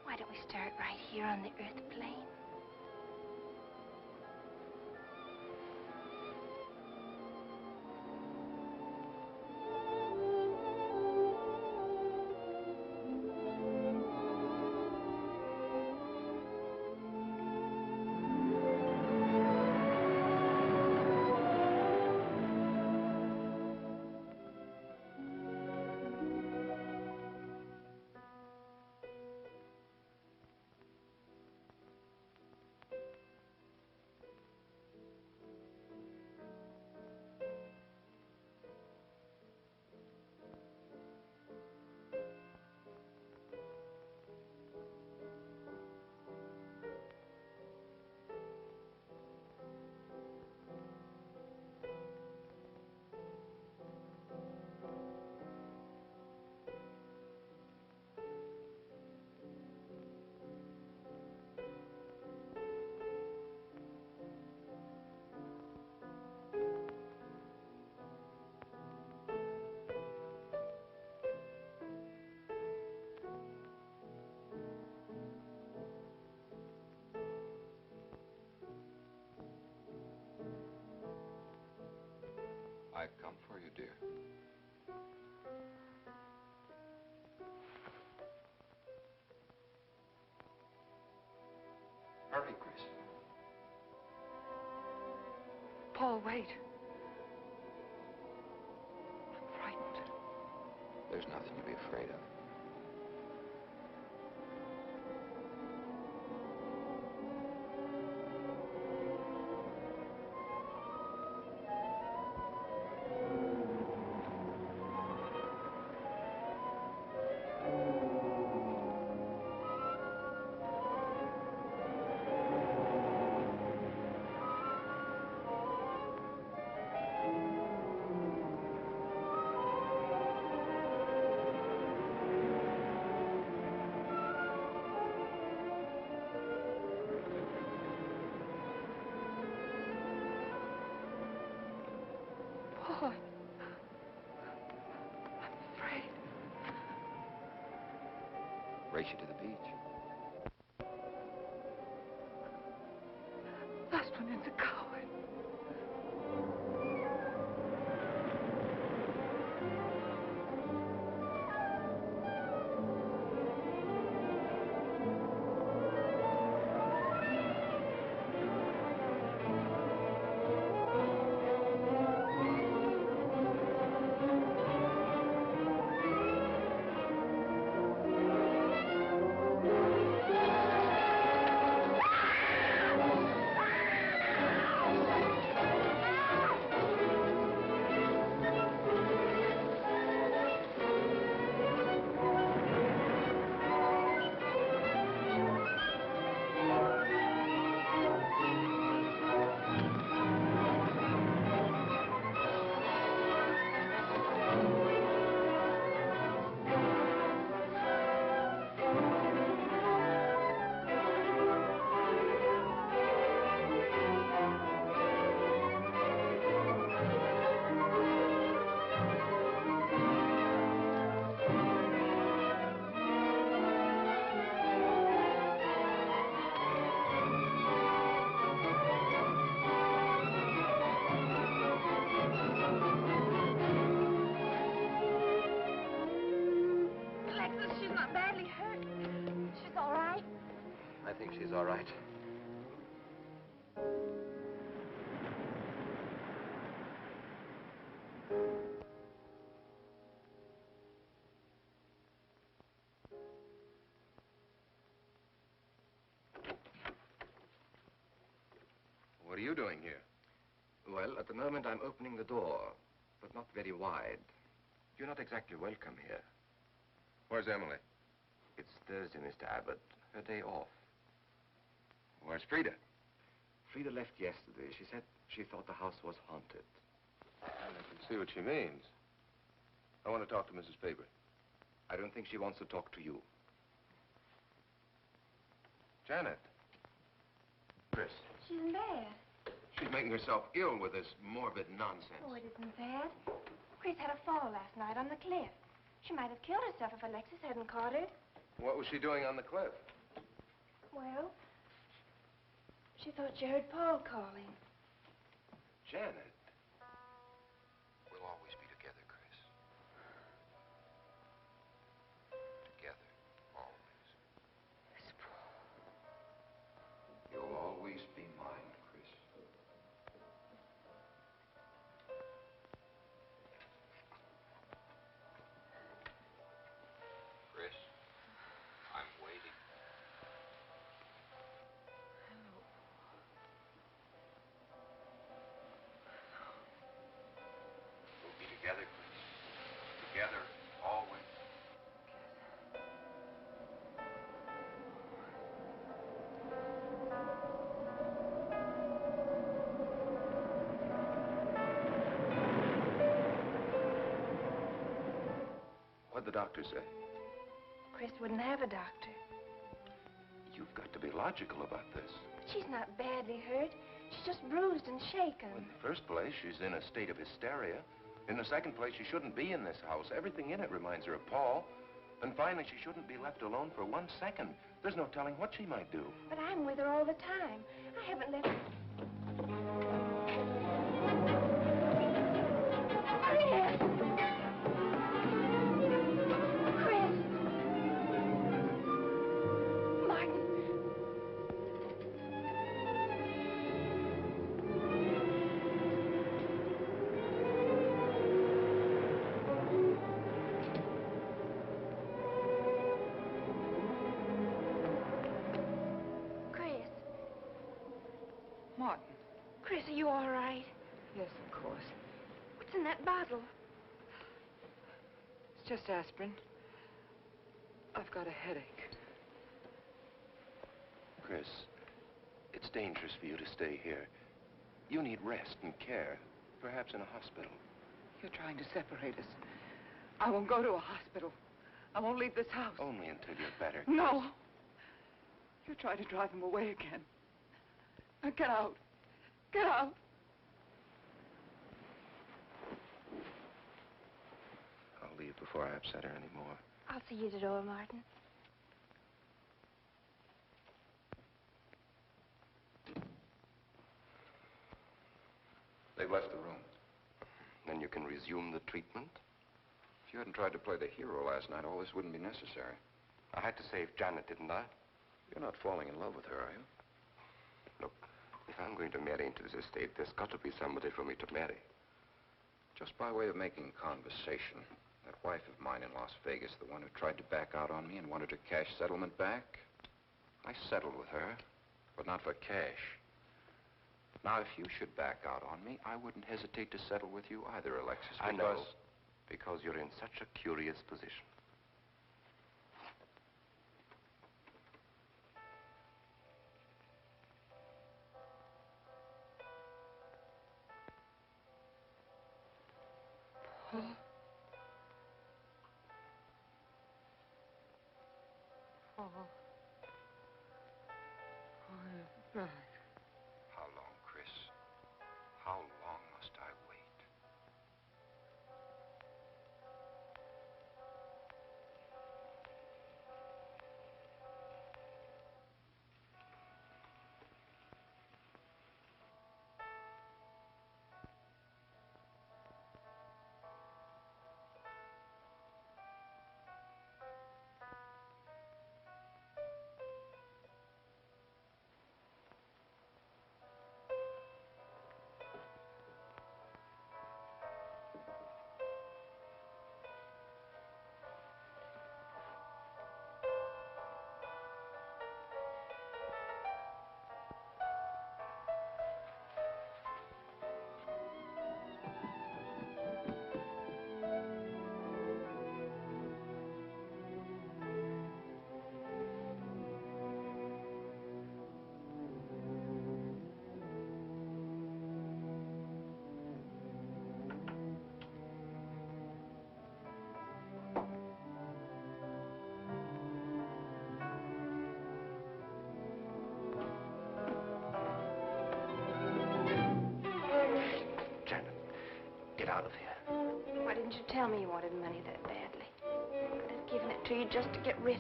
why don't we start right here on the earth plane? I've come for you, dear. Hurry, Chris. Paul, wait. I'm frightened. There's nothing to be afraid of. Paul, I'm afraid. Race you to the beach. Last one in's a coward. Alexis, she's not badly hurt. She's all right. I think she's all right. What are you doing here? Well, at the moment I'm opening the door, but not very wide. You're not exactly welcome here. Where's Emily? It's Thursday, Mr. Abbott. Her day off. Where's Frida? Frida left yesterday. She said she thought the house was haunted. I can see what she means. I want to talk to Mrs. Faber. I don't think she wants to talk to you. Janet. Chris. She's in bed. She's making herself ill with this morbid nonsense. Oh, it isn't bad. Chris had a fall last night on the cliff. She might have killed herself if Alexis hadn't caught her. What was she doing on the cliff? Well, she thought she heard Paul calling. Janet. We'll always be together, Chris. Together, always. Miss Paul. You'll always be mine, Chris. Chris, I'm waiting. We'll be together, Chris. Together, always. What'd the doctor say? Chris wouldn't have a doctor. You've got to be logical about this. But she's not badly hurt. She's just bruised and shaken. In the first place, she's in a state of hysteria. In the second place, she shouldn't be in this house. Everything in it reminds her of Paul. And finally, she shouldn't be left alone for 1 second. There's no telling what she might do. But I'm with her all the time. I haven't left... in that bottle? It's just aspirin. I've got a headache. Chris, it's dangerous for you to stay here. You need rest and care, perhaps in a hospital. You're trying to separate us. I won't go to a hospital. I won't leave this house. Only until you're better. No. You try to drive him away again. Now get out. Get out. I'll leave before I upset her anymore. I'll see you at the door, Martin. They've left the room. Then you can resume the treatment? If you hadn't tried to play the hero last night, all this wouldn't be necessary. I had to save Janet, didn't I? You're not falling in love with her, are you? Look, if I'm going to marry into this estate, there's got to be somebody for me to marry. Just by way of making conversation, that wife of mine in Las Vegas, the one who tried to back out on me and wanted her cash settlement back, I settled with her, but not for cash. Now, if you should back out on me, I wouldn't hesitate to settle with you either, Alexis, because... I know, because you're in such a curious position. Paul. Paul. Paul, you're right. How long, Chris? How long must I wait? Get out of here. Why didn't you tell me you wanted money that badly? I'd have given it to you just to get rid...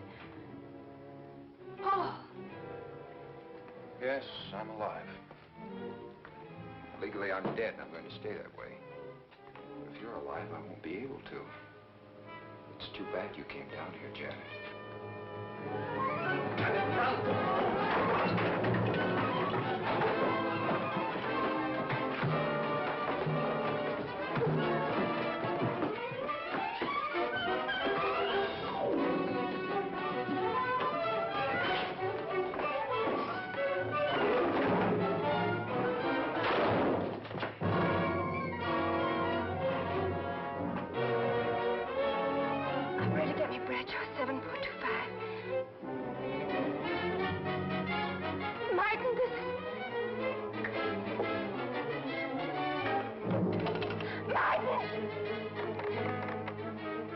Paul! Yes, I'm alive. Legally, I'm dead, and I'm going to stay that way. But if you're alive, I won't be able to. It's too bad you came down here, Janet.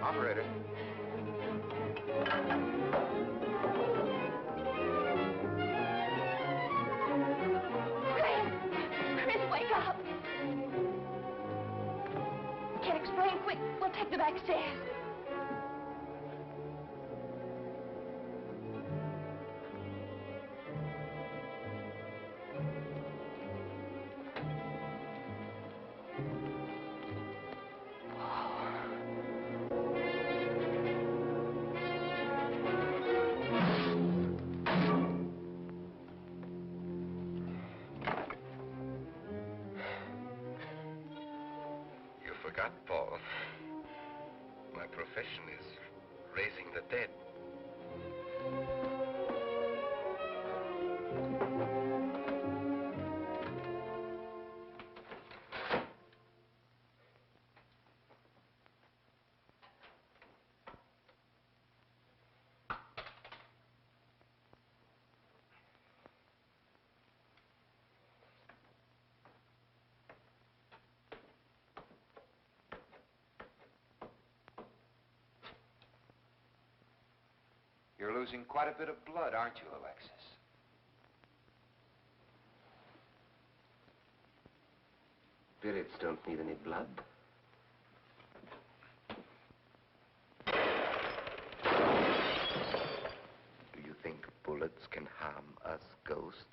Operator. Chris, wake up! Can't explain. Quick, we'll take the back stairs. Forgot, Paul. My profession is raising the dead. You're losing quite a bit of blood, aren't you, Alexis? Spirits don't need any blood. Do you think bullets can harm us ghosts?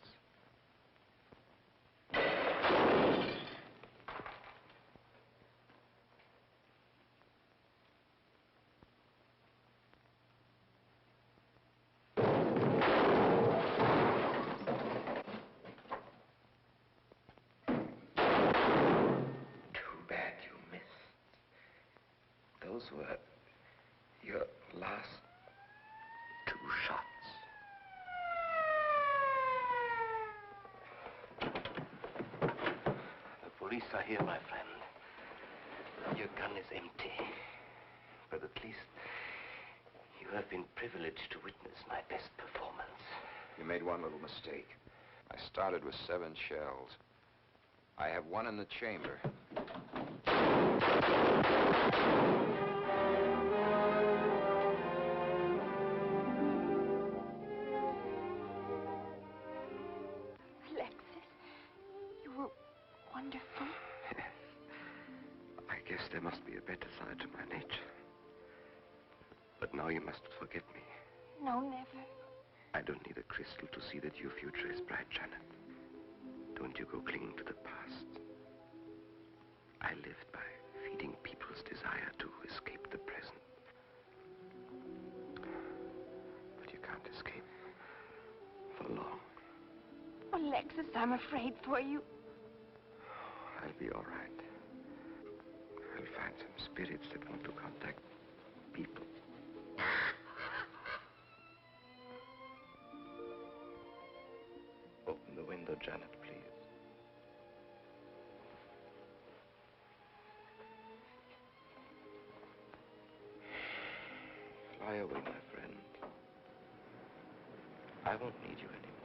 Those were your last 2 shots. The police are here, my friend. Your gun is empty. But at least you have been privileged to witness my best performance. You made one little mistake. I started with 7 shells. I have 1 in the chamber. Alexis, you were wonderful. Yes. I guess there must be a better side to my nature. But now you must forget me. No, never. I don't need a crystal to see that your future is bright, Janet. Don't you go clinging to the past. I lived by feeding people's desire to escape the present. But you can't escape for long. Alexis, I'm afraid for you. I'll be all right. I'll find some spirits that want to contact people. Open the window, Janet, please. Fly away, my friend. I won't need you anymore.